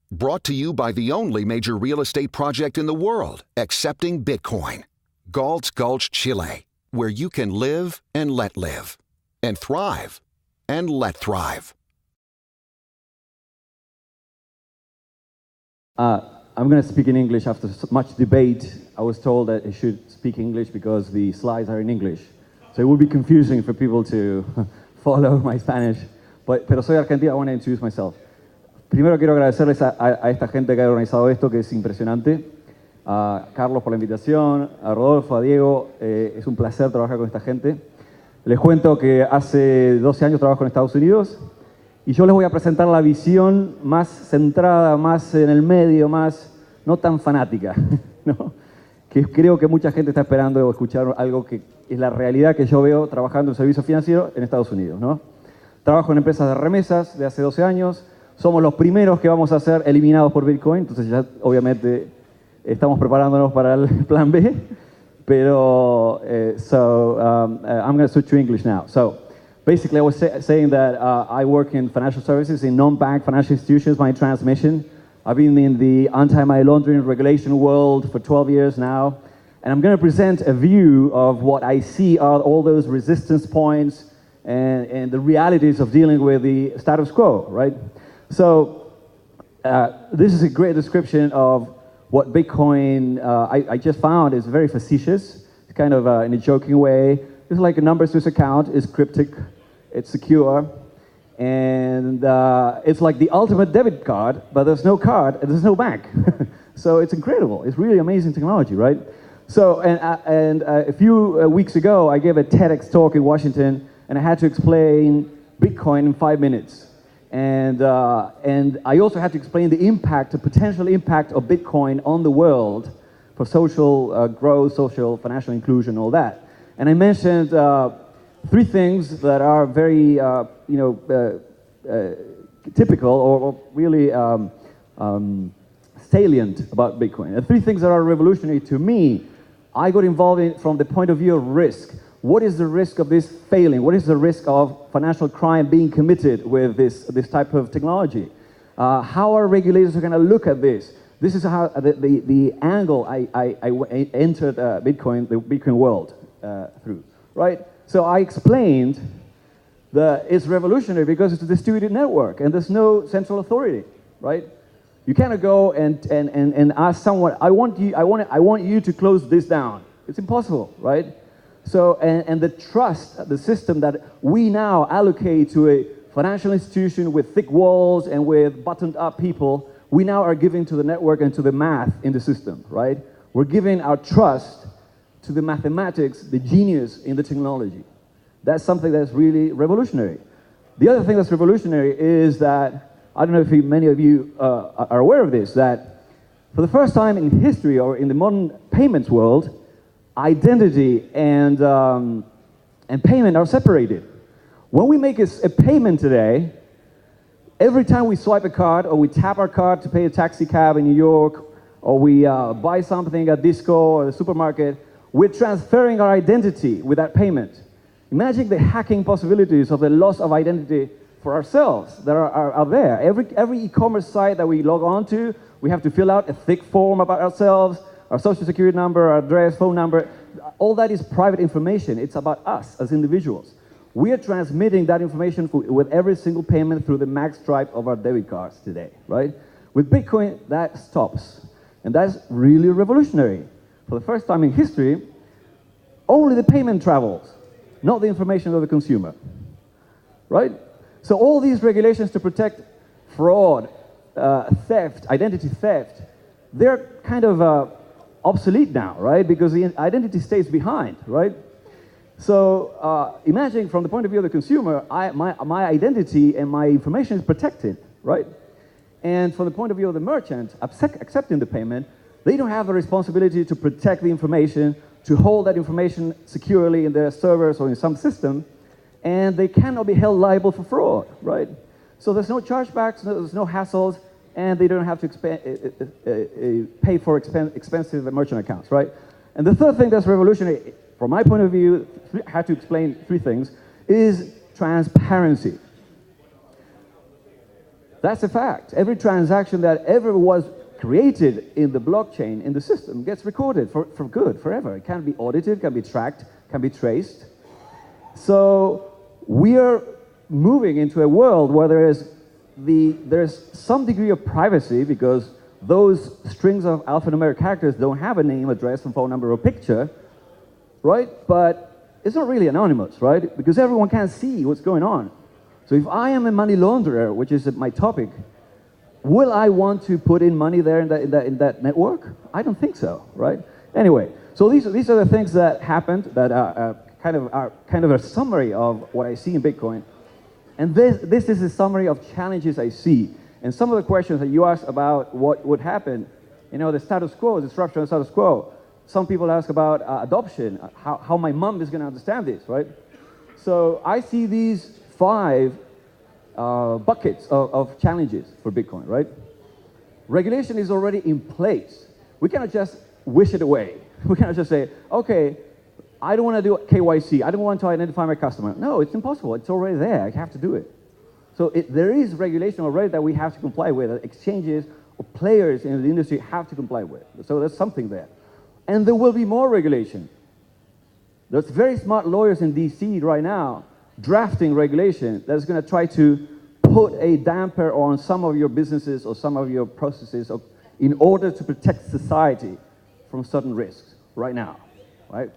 Brought to you by the only major real estate project in the world accepting Bitcoin. Galt's Gulch, Chile, where you can live and let live, and thrive and let thrive. I'm going to speak in English. After much debate, I was told that I should speak English because the slides are in English. So it would be confusing for people to follow my Spanish. Pero soy argentino. I want to introduce myself. Primero quiero agradecerles a esta gente que ha organizado esto, que es impresionante. A Carlos por la invitación, a Rodolfo, a Diego. Es un placer trabajar con esta gente. Les cuento que hace 12 años trabajo en Estados Unidos y yo les voy a presentar la visión más centrada, más en el medio, más no tan fanática, ¿no? Que creo que mucha gente está esperando escuchar algo que es la realidad que yo veo trabajando en servicios financieros en Estados Unidos, ¿no? Trabajo en empresas de remesas de hace 12 años. Somos los primeros que vamos a ser eliminados por Bitcoin, entonces ya obviamente estamos preparándonos para el plan B. Pero, I'm going to switch to English now. So, basically I was saying that I work in financial services in non-bank financial institutions, my transmission. I've been in the anti-money laundering regulation world for 12 years now. And I'm going to present a view of what I see are all those resistance points and the realities of dealing with the status quo, right? So this is a great description of what Bitcoin, I just found, is very facetious. It's kind of in a joking way. It's like a number-Swiss account. It's cryptic. It's secure. And it's like the ultimate debit card, but there's no card and there's no bank. So it's incredible. It's really amazing technology, right? So, and a few weeks ago, I gave a TEDx talk in Washington, and I had to explain Bitcoin in 5 minutes. And I also had to explain the impact, the potential impact of Bitcoin on the world for social growth, social financial inclusion, all that. And I mentioned 3 things that are very, typical or really salient about Bitcoin. And 3 things that are revolutionary to me. I got involved in from the point of view of risk. What is the risk of this failing? What is the risk of financial crime being committed with this type of technology? How are regulators going to look at this? This is how the angle I entered the Bitcoin world through, right? So I explained that it's revolutionary because it's a distributed network and there's no central authority, right? You cannot go and ask someone, I want you to close this down. It's impossible, right? So, and the trust, the system that we now allocate to a financial institution with thick walls and with buttoned-up people, we now are giving to the network and to the math in the system, right? We're giving our trust to the mathematics, the genius in the technology. That's something that's really revolutionary. The other thing that's revolutionary is that, I don't know if many of you are aware of this, that for the first time in history or in the modern payments world, identity and payment are separated. When we make a payment today, every time we swipe a card or we tap our card to pay a taxi cab in New York, or we buy something at disco or the supermarket, we're transferring our identity with that payment. Imagine the hacking possibilities of the loss of identity for ourselves that are there. Every e-commerce site that we log on to, we have to fill out a thick form about ourselves, our social security number, our address, phone number. All that is private information. It's about us as individuals. We are transmitting that information with every single payment through the max stripe of our debit cards today, right? With Bitcoin, that stops. And that's really revolutionary. For the first time in history, only the payment travels, not the information of the consumer, right? So all these regulations to protect fraud, theft, identity theft, they're kind of obsolete now, right? Because the identity stays behind, right? So imagine from the point of view of the consumer, my identity and my information is protected, right? And from the point of view of the merchant accepting the payment, they don't have a responsibility to protect the information, to hold that information securely in their servers or in some system, and they cannot be held liable for fraud, right? So there's no chargebacks, there's no hassles, and they don't have to pay for expensive merchant accounts, right? And the third thing that's revolutionary, from my point of view, I had to explain 3 things, is transparency. That's a fact. Every transaction that ever was created in the blockchain, in the system, gets recorded for good, forever. It can be audited, can be tracked, can be traced. So we are moving into a world where there's some degree of privacy, because those strings of alphanumeric characters don't have a name, address, and phone number or picture, right? But it's not really anonymous, right? Because everyone can see what's going on. So if I am a money launderer, which is my topic, will I want to put in money there in that network? I don't think so, right? Anyway, so these are the things that happened that are kind of a summary of what I see in Bitcoin. And this is a summary of challenges I see. And some of the questions that you asked about what would happen, the status quo, disruption of the status quo. Some people ask about adoption, how my mom is going to understand this, right? So I see these 5 buckets of challenges for Bitcoin, right? Regulation is already in place. We cannot just wish it away. We cannot just say, okay, I don't want to do KYC. I don't want to identify my customer. No, it's impossible. It's already there. I have to do it. So there is regulation already that we have to comply with, that exchanges or players in the industry have to comply with. So there's something there. And there will be more regulation. There's very smart lawyers in DC right now drafting regulation that's going to try to put a damper on some of your businesses or some of your processes in order to protect society from certain risks right now, right?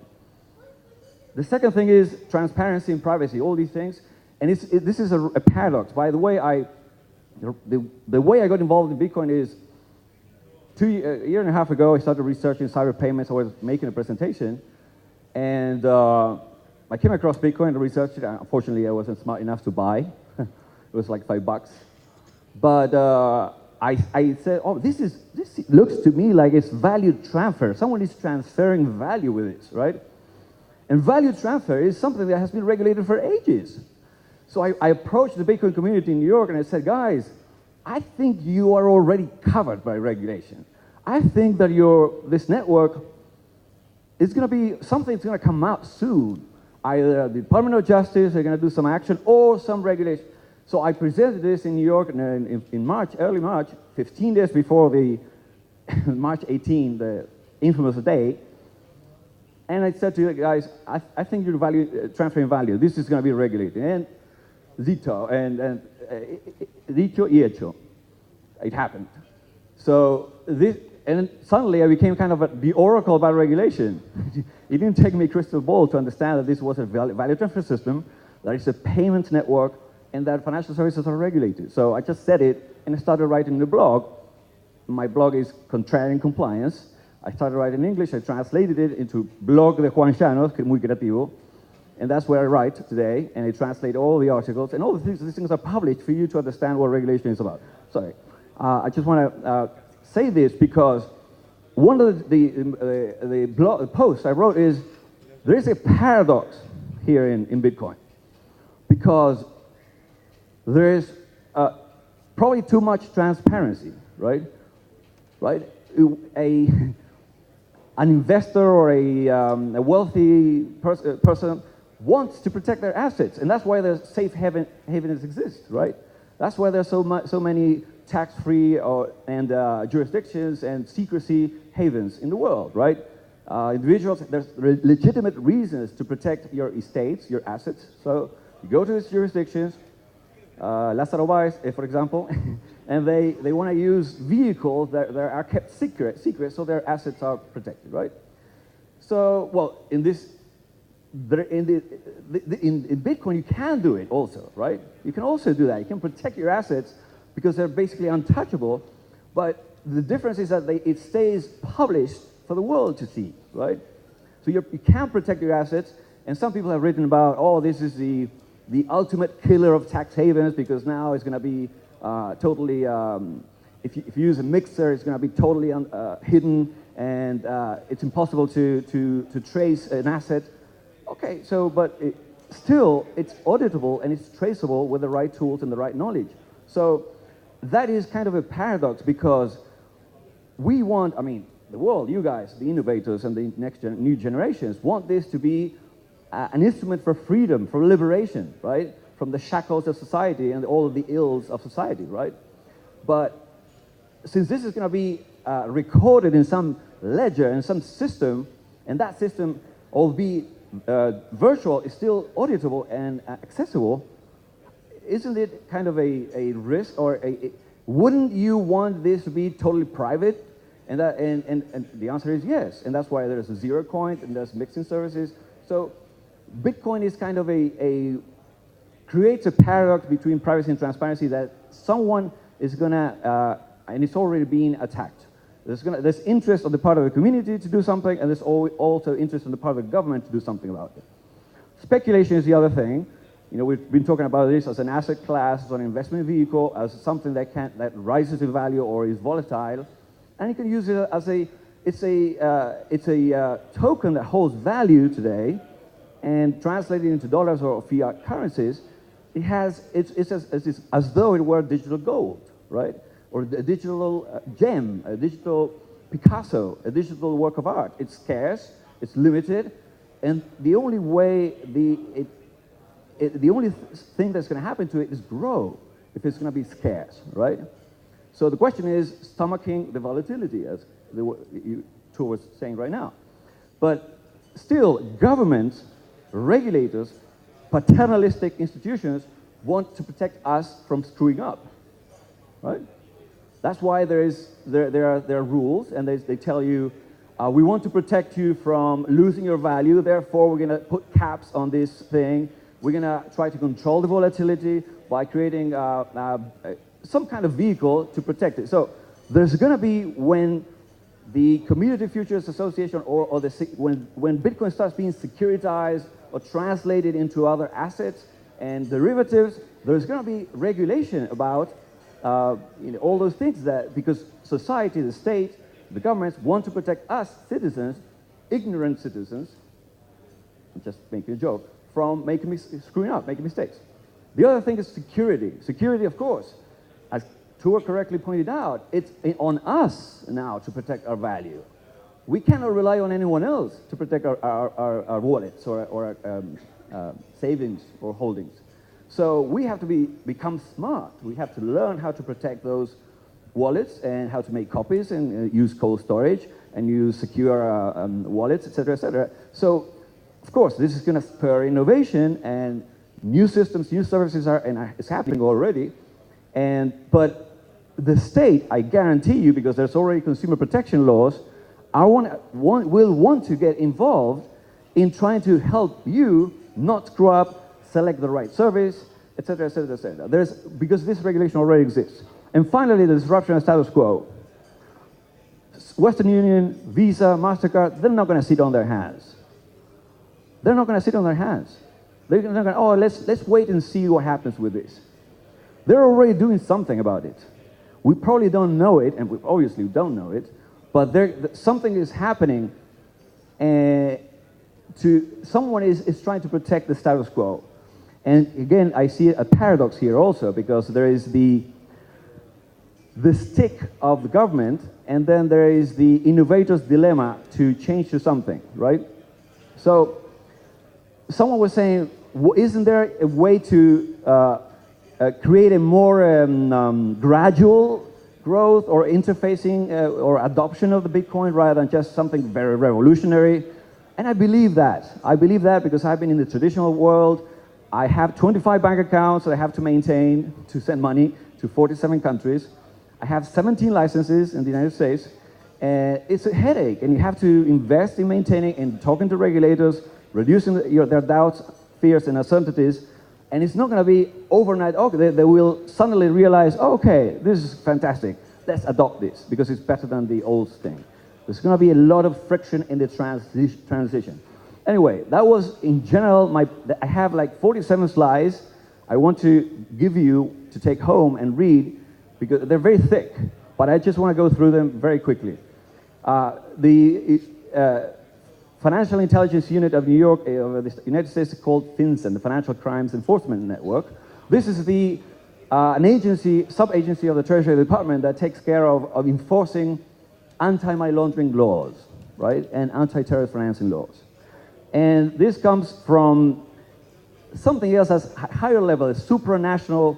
The second thing is transparency and privacy, all these things. And this is a paradox. By the way, the way I got involved in Bitcoin is a year and a half ago, I started researching cyber payments. I was making a presentation, and I came across Bitcoin and researched it. Unfortunately, I wasn't smart enough to buy. It was like $5. But I said, oh, this looks to me like it's value transfer. Someone is transferring value with this, right? And value transfer is something that has been regulated for ages. So I approached the Bitcoin community in New York and I said, guys, I think you are already covered by regulation. I think that this network is going to be something that's going to come out soon. Either the Department of Justice are going to do some action or some regulation. So I presented this in New York in March, early March, 15 days before the March 18, the infamous day. And I said to you guys, I think you're transferring value. This is going to be regulated. And Zito and dicho y hecho. It happened. So and suddenly I became kind of the oracle about regulation. It didn't take me a crystal ball to understand that this was a value transfer system, that it's a payment network, and that financial services are regulated. So I just said it, and I started writing the blog. My blog is Contrarian Compliance. I started writing in English. I translated it into blog de Juan Llanos, que muy creativo. And that's where I write today, and I translate all the articles, and all these things are published for you to understand what regulation is about. Sorry. I just want to say this because one of the blog posts I wrote is, there is a paradox here in Bitcoin, because there is probably too much transparency, right? Right? An investor or a wealthy person wants to protect their assets, and that's why the safe havens exist, right? That's why there's so many tax-free and jurisdictions and secrecy havens in the world, right? Individuals, there's legitimate reasons to protect your estates, your assets. So you go to these jurisdictions, Lázaro Báez, for example, and they want to use vehicles that are kept secret, so their assets are protected, right? So, well, in Bitcoin, you can do it also, right? You can also do that. You can protect your assets because they're basically untouchable, but the difference is that it stays published for the world to see, right? So you can protect your assets, and some people have written about, oh, this is the ultimate killer of tax havens, because now it's going to be totally, if you use a mixer, it's going to be totally hidden, and it's impossible to trace an asset. Okay, so, but still, it's auditable and it's traceable with the right tools and the right knowledge. So that is kind of a paradox, because we want, I mean, the world, you guys, the innovators and the new generations want this to be an instrument for freedom, for liberation, right? From the shackles of society and all of the ills of society, right? But since this is going to be recorded in some ledger, in some system, and that system, albeit virtual, is still auditable and accessible, isn't it kind of a risk, or wouldn't you want this to be totally private? And the answer is yes, and that's why there's a zero coin and there's mixing services. So Bitcoin is kind of creates a paradox between privacy and transparency that someone is gonna, and it's already being attacked. There's interest on the part of the community to do something, and there's also interest on the part of the government to do something about it. Speculation is the other thing. You know, we've been talking about this as an asset class, as an investment vehicle, as something that rises in value or is volatile, and you can use it as it's a token that holds value today, and translated into dollars or fiat currencies, it's as though it were digital gold, right? Or a digital gem, a digital Picasso, a digital work of art. It's scarce, it's limited, and the only way the only thing that's going to happen to it is grow if it's going to be scarce, right? So the question is stomaching the volatility, as Tor was saying right now. But still, governments, regulators, paternalistic institutions want to protect us from screwing up, right? That's why there are rules, and they tell you, we want to protect you from losing your value, therefore we're going to put caps on this thing. We're going to try to control the volatility by creating some kind of vehicle to protect it. So there's going to be, when the Community Futures Association when Bitcoin starts being securitized or translated into other assets and derivatives, there's going to be regulation about all those things, because society, the state, the governments want to protect us citizens, ignorant citizens, I'm just making a joke, from screwing up, making mistakes. The other thing is security. Security, of course, as Tor correctly pointed out, it's on us now to protect our value. We cannot rely on anyone else to protect our wallets or savings or holdings. So we have to become smart. We have to learn how to protect those wallets and how to make copies and use cold storage and use secure wallets, et cetera, et cetera. So, of course, this is going to spur innovation, and new systems, new services it's happening already. But the state, I guarantee you, because there's already consumer protection laws, will want to get involved in trying to help you not screw up, select the right service, et cetera, et cetera, et cetera. Because this regulation already exists. And finally, the disruption of status quo. Western Union, Visa, MasterCard, they're not going to sit on their hands. They're not going to sit on their hands. They're not going to, oh, let's wait and see what happens with this. They're already doing something about it. We probably don't know it, and we obviously don't know it, but something is happening, someone is trying to protect the status quo. And again, I see a paradox here also, because there is the stick of the government, and then there is the innovator's dilemma to change to something, right? So someone was saying, isn't there a way to create a more gradual growth or interfacing or adoption of the Bitcoin rather than just something very revolutionary? And I believe that. I believe that because I've been in the traditional world. I have 25 bank accounts that I have to maintain to send money to 47 countries. I have 17 licenses in the United States. And it's a headache, and you have to invest in maintaining and talking to regulators, reducing their doubts, fears, and uncertainties. And it's not going to be overnight. Okay, they will suddenly realize, oh, okay, this is fantastic. Let's adopt this because it's better than the old thing. There's going to be a lot of friction in the transition. Anyway, that was in general I have like 47 slides I want to give you to take home and read because they're very thick, but I just want to go through them very quickly. The Financial Intelligence Unit of New York, of the United States, is called FinCEN, the Financial Crimes Enforcement Network. This is an agency, sub-agency of the Treasury Department that takes care of enforcing anti-money laundering laws, right, and anti-terrorist financing laws. And this comes from something else as higher level, a supranational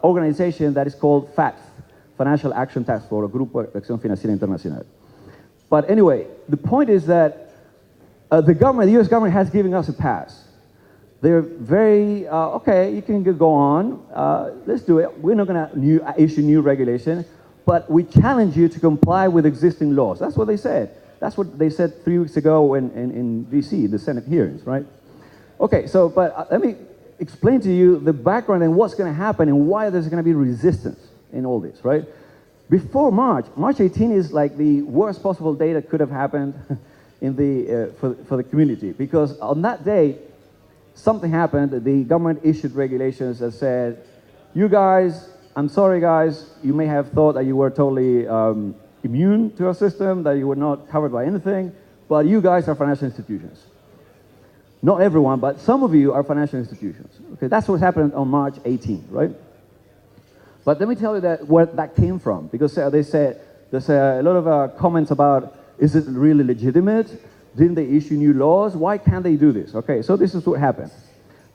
organization that is called FATF, Financial Action Task Force, o Grupo de Acción Financiera Internacional. But anyway, the point is that the U.S. government has given us a pass. They're very, okay, you can go on, let's do it. We're not going to issue new regulation, but we challenge you to comply with existing laws. That's what they said. That's what they said 3 weeks ago in D.C., the Senate hearings, right? Okay, so, but let me explain to you the background and what's going to happen and why there's going to be resistance in all this, right? Before March 18 is like the worst possible day that could have happened in the, for the community, because on that day, something happened. The government issued regulations that said, you guys, I'm sorry guys, you may have thought that you were totally immune to our system, that you were not covered by anything, but you guys are financial institutions. Not everyone, but some of you are financial institutions. Okay, that's what happened on March 18, right? But let me tell you that where that came from, because they said, there's a lot of comments about, is it really legitimate? Didn't they issue new laws? Why can't they do this? Okay, so this is what happened.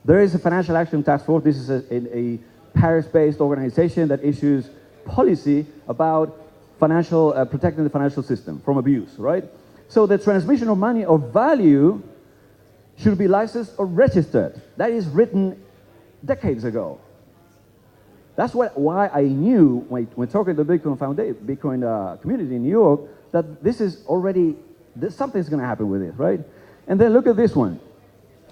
There is a Financial Action Task Force. This is a Paris-based organization that issues policy about protecting the financial system from abuse, right? So the transmission of money or value should be licensed or registered. That is written decades ago. That's why I knew when talking to the Bitcoin community in New York that this is already, something's going to happen with it, right? And then look at this one.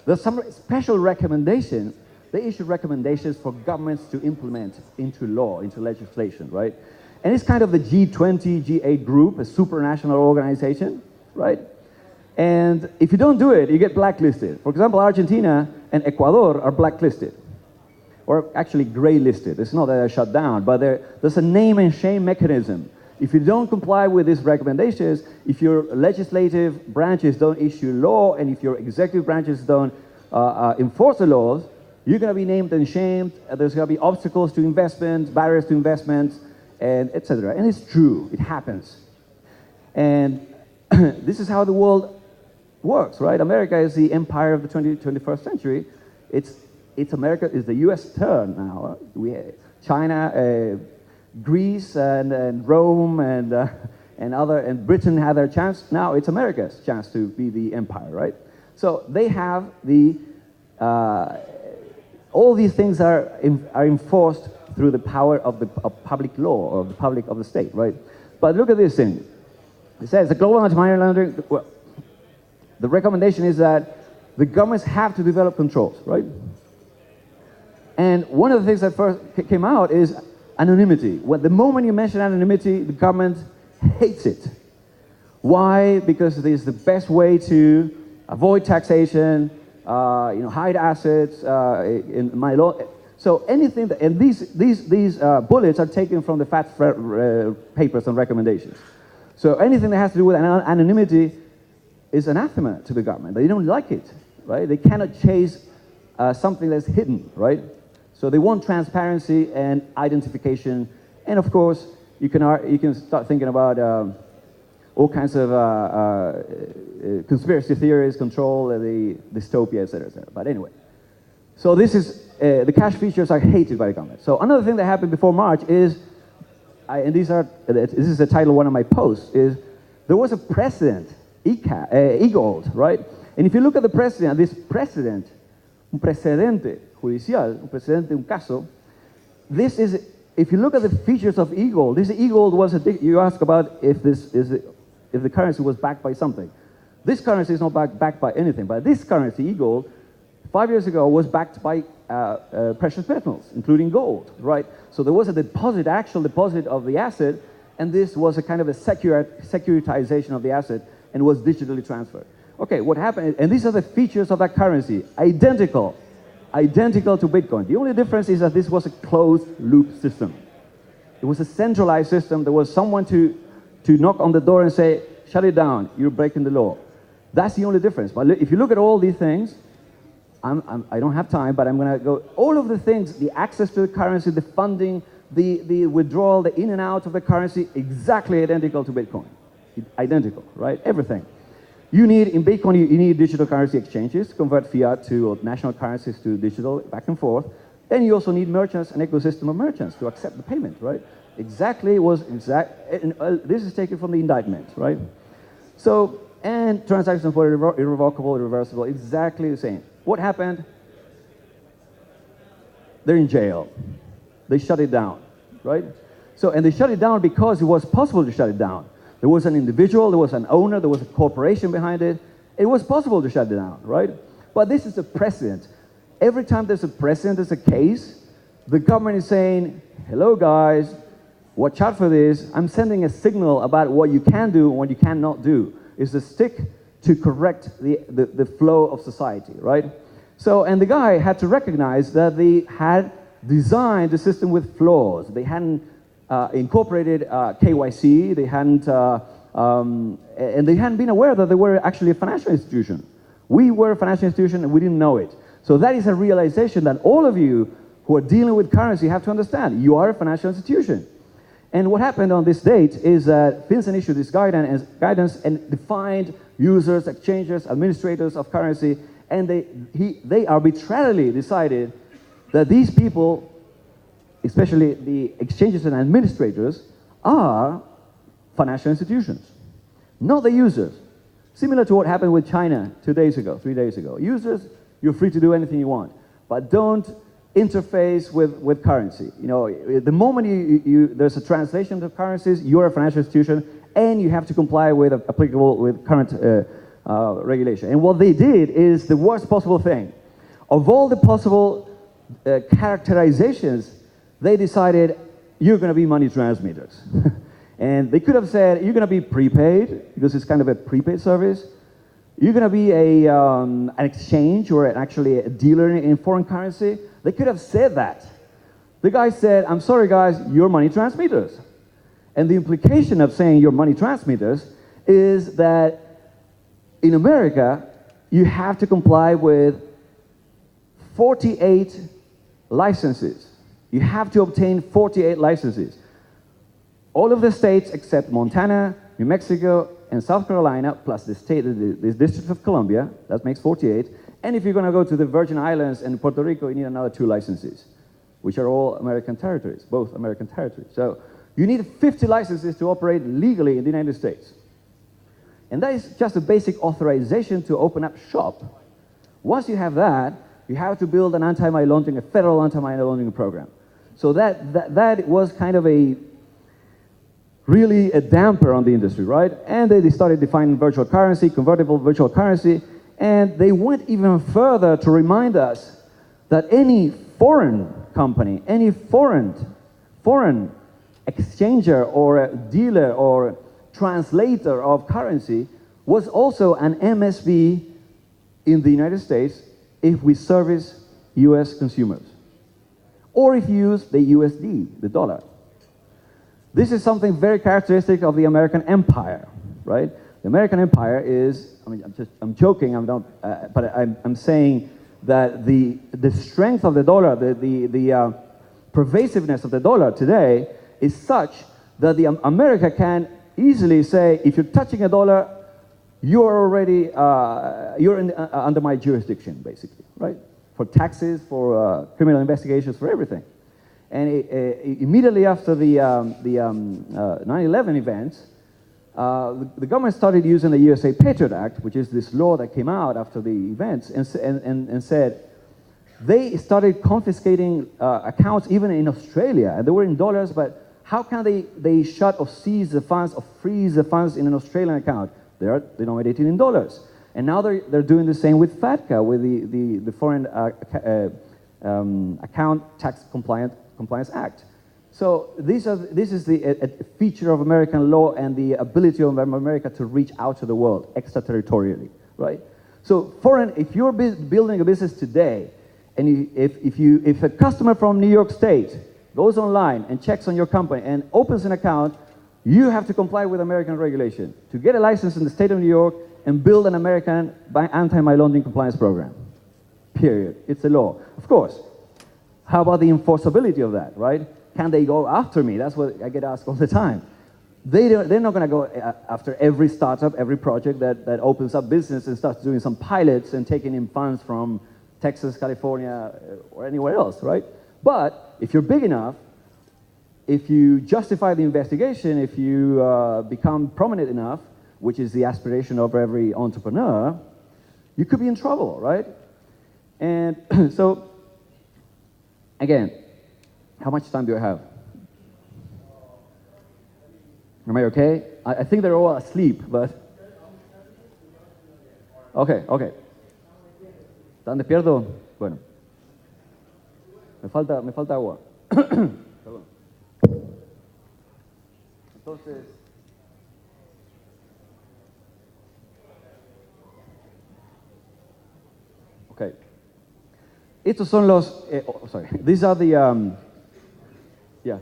There's some special recommendations. They issue recommendations for governments to implement into law, into legislation, right? And it's kind of the G20, G8 group, a supranational organization, right? And if you don't do it, you get blacklisted. For example, Argentina and Ecuador are blacklisted, or actually gray listed. It's not that they're shut down, but there's a name and shame mechanism. If you don't comply with these recommendations, if your legislative branches don't issue law, and if your executive branches don't enforce the laws, you're going to be named and shamed. There's going to be obstacles to investment, barriers to investment, and etc. And it's true, it happens. And this is how the world works, right? America is the empire of the 21st century. It's America is the U.S. turn now. China, Greece, and Rome, and Britain had their chance. Now it's America's chance to be the empire, right? So they have the all these things are enforced through the power of public law, or of the state, right? But look at this thing. It says the global anti-money laundering. Well, the recommendation is that the governments have to develop controls, right? And one of the things that first came out is anonymity. The moment you mention anonymity, the government hates it. Why? Because it is the best way to avoid taxation, hide assets in my law. So anything that, and these bullets are taken from the FATF papers and recommendations. So anything that has to do with anonymity is anathema to the government. They don't like it, right? They cannot chase something that's hidden, right? So they want transparency and identification, and of course you can start thinking about all kinds of conspiracy theories, control, the dystopia, etc., etc. But anyway, so this is the cash features are hated by the government. So another thing that happened before March is, this is the title of one of my posts, is there was a precedent, e-gold, right? And if you look at the precedent, this precedent, un precedente judicial, un precedente, un caso, this is, if you look at the features of e-gold, this e-gold was, you ask about if the currency was backed by something. This currency is not backed by anything, but this currency, e-gold, 5 years ago was backed by precious metals, including gold, right? So there was a deposit, actual deposit of the asset, and this was a kind of a securitization of the asset, and was digitally transferred. Okay, what happened, and these are the features of that currency, identical to Bitcoin. The only difference is that this was a closed loop system. It was a centralized system. There was someone to knock on the door and say, shut it down, you're breaking the law. That's the only difference. But if you look at all these things, I don't have time, but I'm going to go, all of the things, the access to the currency, the funding, the withdrawal, the in and out of the currency, exactly identical to Bitcoin. Identical, right? Everything. You need, in Bitcoin, you need digital currency exchanges to convert fiat to national currencies to digital, back and forth. Then you also need merchants, an ecosystem of merchants to accept the payment, right? Exactly was exact. This is taken from the indictment, right? So, and transactions were irrevocable, irreversible, exactly the same. What happened? They're in jail. They shut it down, right? So, and they shut it down because it was possible to shut it down. There was an individual, there was an owner, there was a corporation behind it. It was possible to shut it down, right? But this is a precedent. Every time there's a precedent, there's a case, the government is saying, hello guys, watch out for this. I'm sending a signal about what you can do and what you cannot do. It's a stick to correct the flow of society, right? So, and the guy had to recognize that they had designed the system with flaws. They hadn't incorporated KYC, they hadn't, and they hadn't been aware that they were actually a financial institution. We were a financial institution and we didn't know it. So that is a realization that all of you who are dealing with currency have to understand. You are a financial institution. And what happened on this date is that FinCEN issued this guidance and defined users, exchangers, administrators of currency, and they arbitrarily decided that these people, especially the exchanges and administrators, are financial institutions, not the users. Similar to what happened with China 2 days ago, 3 days ago. Users, you're free to do anything you want, but don't interface with currency. You know, the moment there's a translation of currencies, you're a financial institution, and you have to comply with applicable with current regulation. And what they did is the worst possible thing. Of all the possible characterizations, they decided you're going to be money transmitters. And they could have said you're going to be prepaid, because it's kind of a prepaid service. You're going to be an exchange or actually a dealer in foreign currency. They could have said that. The guy said, I'm sorry guys, you're money transmitters. And the implication of saying you're money transmitters is that in America, you have to comply with 48 licenses. You have to obtain 48 licenses. All of the states except Montana, New Mexico, and South Carolina, plus the District of Columbia, that makes 48. And if you're going to go to the Virgin Islands and Puerto Rico, you need another 2 licenses, which are all American territories, both American territories. So you need 50 licenses to operate legally in the United States. And that is just a basic authorization to open up shop. Once you have that, you have to build an anti-money laundering, a federal anti-money laundering program. So that was kind of really a damper on the industry, right? And they started defining virtual currency, convertible virtual currency, and they went even further to remind us that any foreign company, any foreign exchanger or a dealer or translator of currency was also an MSB in the United States if we service US consumers, or if you use the USD, the dollar. This is something very characteristic of the American empire, right? The American empire is, I mean, I'm joking, but I'm saying that the strength of the dollar, the pervasiveness of the dollar today is such that America can easily say, if you're touching a dollar, you're already, under my jurisdiction, basically, right? For taxes, for criminal investigations, for everything. And immediately after the 9/11 events, the government started using the USA Patriot Act, which is this law that came out after the events, and said they started confiscating accounts even in Australia, and they were in dollars, but how can they shut or seize the funds or freeze the funds in an Australian account? They are denominated in dollars. And now they're doing the same with FATCA, with the Foreign Account Tax Compliance Act. So this is a feature of American law and the ability of America to reach out to the world extraterritorially, right? So if you're building a business today, and if a customer from New York State goes online and checks on your company and opens an account, you have to comply with American regulation to get a license in the state of New York and build an American anti-money laundering compliance program. Period. It's a law. Of course. How about the enforceability of that, right? Can they go after me? That's what I get asked all the time. They're not going to go after every startup, every project that opens up business and starts doing some pilots and taking in funds from Texas, California, or anywhere else, right? But if you're big enough, if you justify the investigation, if you become prominent enough, which is the aspiration of every entrepreneur, you could be in trouble, right? And so, again, how much time do I have? Am I okay? I think they're all asleep, but... Okay. ¿Están despiertos? Bueno. Me falta agua. Perdón. Entonces... Okay. Estos son los... sorry. These are the... Yeah.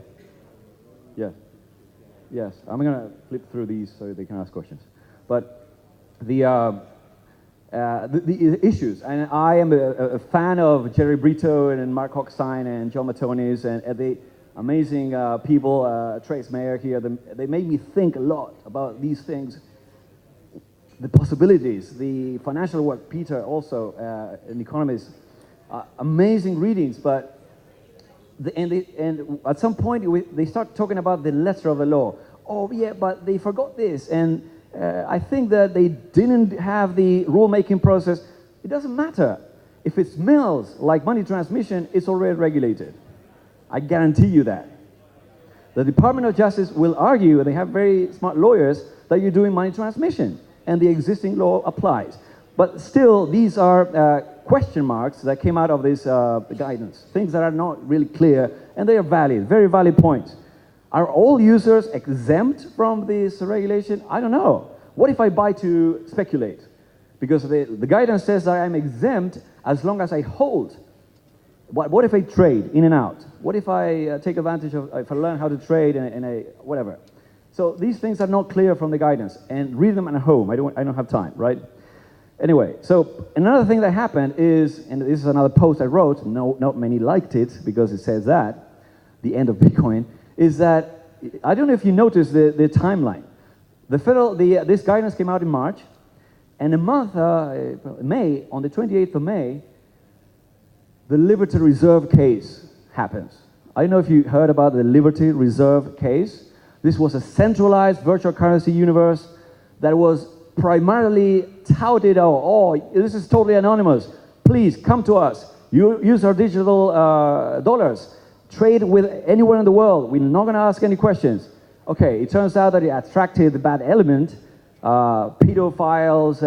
Yes. I'm going to flip through these so they can ask questions. But the issues, and I am a fan of Jerry Brito and Mark Hochstein and John Matonis and the amazing people, Trace Mayer here. They made me think a lot about these things, the possibilities, the financial work. Peter also, an economist, amazing readings, but and at some point they start talking about the letter of the law. Oh yeah, but they forgot this, and I think that they didn't have the rulemaking process. It doesn't matter. If it smells like money transmission, it's already regulated. I guarantee you that. The Department of Justice will argue, and they have very smart lawyers, that you're doing money transmission, and the existing law applies. But still, these are question marks that came out of this guidance, things that are not really clear, and they are valid, very valid points. Are all users exempt from this regulation? I don't know. What if I buy to speculate? Because the guidance says that I'm exempt as long as I hold. What if I trade in and out? What if I take advantage of, if I learn how to trade in a whatever? So these things are not clear from the guidance, and read them at home. I don't have time, right? Anyway, so another thing that happened is, and this is another post I wrote, not many liked it because it says that, the end of Bitcoin, is that, I don't know if you noticed the timeline. This guidance came out in March, and a month, May, on the 28th of May, the Liberty Reserve case happens. I don't know if you heard about the Liberty Reserve case. This was a centralized virtual currency universe that was primarily touted, this is totally anonymous. Please come to us. Use our digital dollars. Trade with anywhere in the world. We're not going to ask any questions. Okay, it turns out that it attracted the bad element, pedophiles,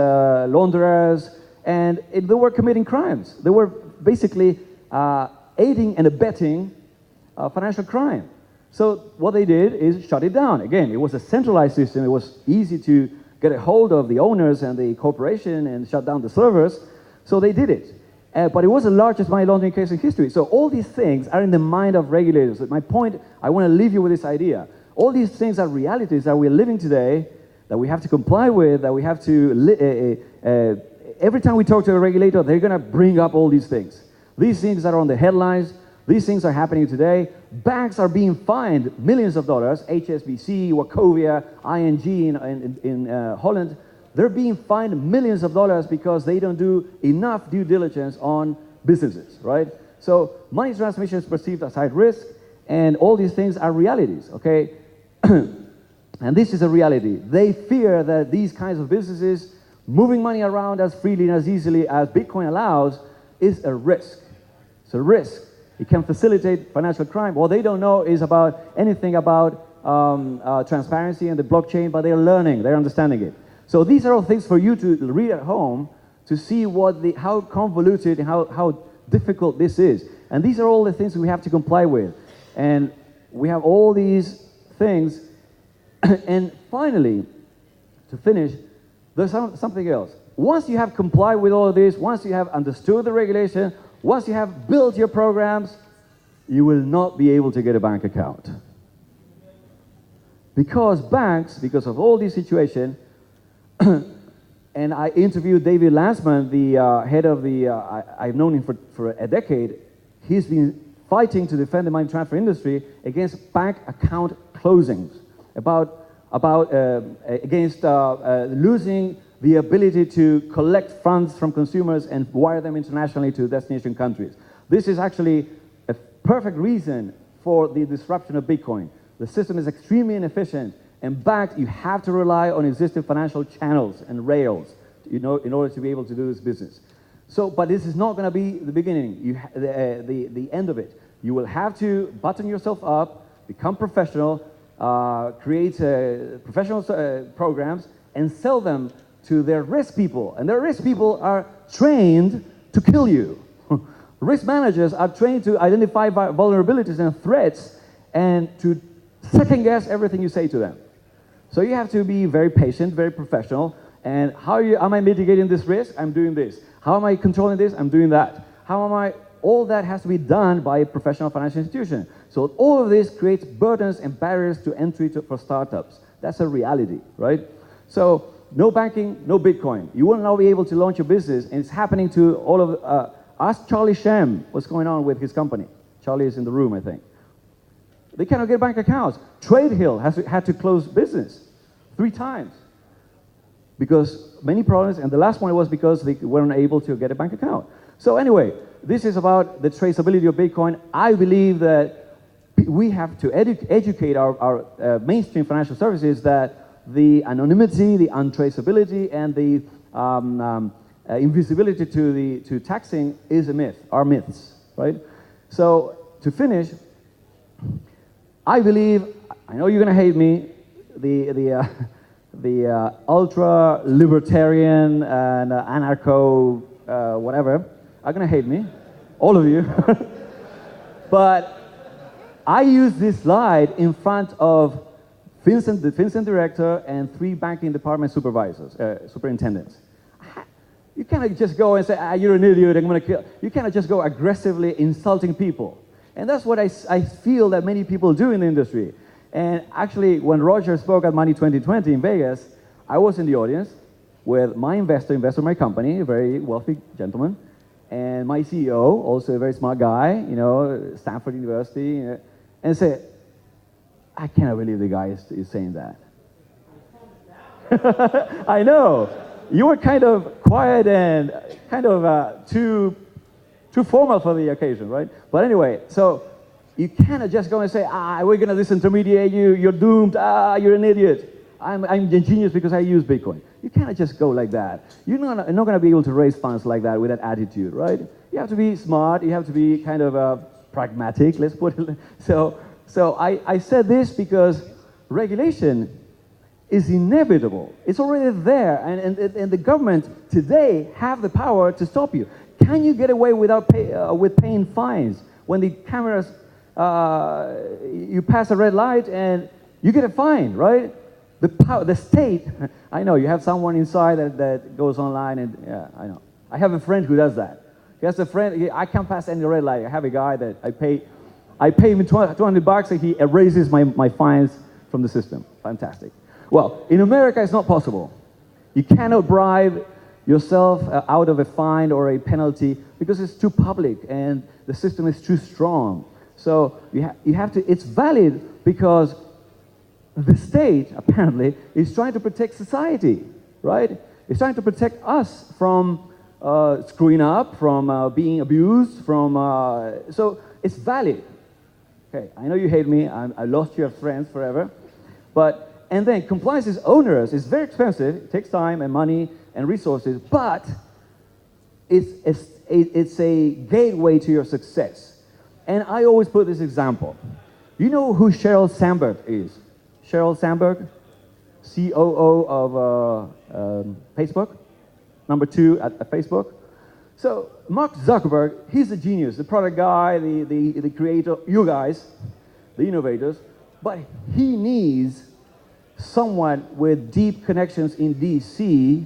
launderers, and they were committing crimes. They were basically aiding and abetting financial crime. So what they did is shut it down. Again, it was a centralized system. It was easy to get a hold of the owners and the corporation and shut down the servers. So they did it. But it was the largest money laundering case in history. So all these things are in the mind of regulators. My point, I want to leave you with this idea. All these things are realities that we're living today, that we have to comply with, that we have to... every time we talk to a regulator, they're going to bring up all these things. These things are on the headlines. These things are happening today. Banks are being fined millions of dollars. HSBC, Wachovia, ING in Holland. They're being fined millions of dollars because they don't do enough due diligence on businesses, right? So money transmission is perceived as high risk, and all these things are realities, okay? And this is a reality. They fear that these kinds of businesses moving money around as freely and as easily as Bitcoin allows is a risk. It's a risk. It can facilitate financial crime. What they don't know is about anything about transparency and the blockchain, but they're learning, they're understanding it. So these are all things for you to read at home to see how convoluted and how difficult this is. And these are all the things we have to comply with. And we have all these things. And finally, to finish, there's something else. Once you have complied with all of this, once you have understood the regulation, once you have built your programs, you will not be able to get a bank account. Because banks, because of all these situations, and I interviewed David Lansman, the head of the, I've known him for a decade. He's been fighting to defend the money transfer industry against bank account closings, against losing the ability to collect funds from consumers and wire them internationally to destination countries. This is actually a perfect reason for the disruption of Bitcoin. The system is extremely inefficient. In fact, you have to rely on existing financial channels and rails, in order to be able to do this business. So, but this is not going to be the beginning, the end of it. You will have to button yourself up, become professional, create professional programs, and sell them to their risk people. And their risk people are trained to kill you. Risk managers are trained to identify vulnerabilities and threats and to second guess everything you say to them. So you have to be very patient, very professional. And how am I mitigating this risk? I'm doing this. How am I controlling this? I'm doing that. How am I? All that has to be done by a professional financial institution. So all of this creates burdens and barriers to entry for startups. That's a reality, right? So no banking, no Bitcoin. You will not be able to launch your business, and it's happening to all of. Ask Charlie Shem what's going on with his company. Charlie is in the room, I think. They cannot get bank accounts. TradeHill had to close business 3 times because many problems, and the last one was because they weren't able to get a bank account. So anyway, this is about the traceability of Bitcoin. I believe that we have to educate our mainstream financial services that the anonymity, the untraceability, and the invisibility to taxing is a myth, are myths, right? So to finish, I believe, I know you're going to hate me, the ultra-libertarian and anarcho whatever are going to hate me, all of you. But I use this slide in front of the FinCEN director and 3 banking department superintendents. You cannot just go and say, you're an idiot, I'm going to kill. You cannot just go aggressively insulting people. And that's what I feel that many people do in the industry. And actually, when Roger spoke at Money 2020 in Vegas, I was in the audience with my investor in my company, a very wealthy gentleman, and my CEO, also a very smart guy, Stanford University, and said, I cannot believe the guy is saying that. I know. You were kind of quiet and kind of too formal for the occasion, right? But anyway, so you cannot just go and say, we're going to disintermediate you, you're doomed, you're an idiot. I'm a genius because I use Bitcoin. You cannot just go like that. You're not going to be able to raise funds like that with that attitude, right? You have to be smart, you have to be kind of pragmatic, let's put it. So I said this because regulation is inevitable. It's already there, and the government today have the power to stop you. Can you get away without with paying fines when the cameras, you pass a red light and you get a fine, right? The state, I know, you have someone inside that goes online and, yeah, I know. I have a friend who does that. He has a friend, I can't pass any red light. I have a guy that I pay him $200 and he erases my fines from the system. Fantastic. Well, in America, it's not possible. You cannot bribe yourself out of a fine or a penalty because it's too public and the system is too strong. So you have to, it's valid because the state, apparently, is trying to protect society, right? It's trying to protect us from screwing up, from being abused, so it's valid. Okay, I know you hate me, I lost you as friends forever, and then compliance is onerous, it's very expensive, it takes time and money and resources, but it's a gateway to your success. And I always put this example. You know who Sheryl Sandberg is? Sheryl Sandberg, COO of Facebook, number 2 at Facebook. So Mark Zuckerberg, he's a genius, the product guy, the creator, you guys, the innovators, but he needs someone with deep connections in DC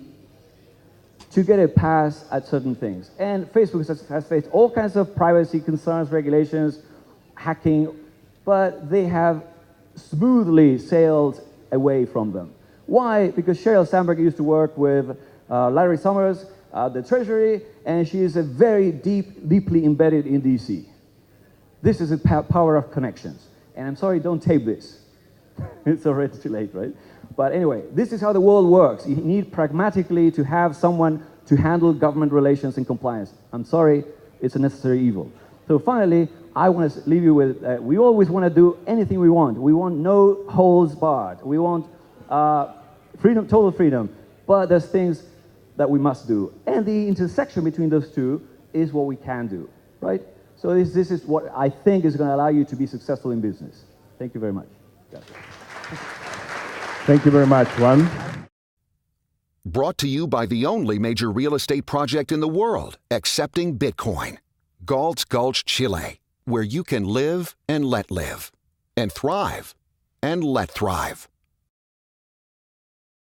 to get a pass at certain things. And Facebook has faced all kinds of privacy concerns, regulations, hacking, but they have smoothly sailed away from them. Why? Because Sheryl Sandberg used to work with Larry Summers, the Treasury, and she is a very deeply embedded in DC. This is the power of connections. And I'm sorry, don't tape this. It's already too late, right? But anyway, this is how the world works. You need pragmatically to have someone to handle government relations and compliance. I'm sorry, it's a necessary evil. So finally, I want to leave you with, we always want to do anything we want. We want no holds barred. We want freedom, total freedom. But there's things that we must do. And the intersection between those two is what we can do, right? So this is what I think is going to allow you to be successful in business. Thank you very much. Thank you very much, Juan. Brought to you by the only major real estate project in the world accepting Bitcoin. Galt's Gulch, Chile, where you can live and let live, and thrive and let thrive.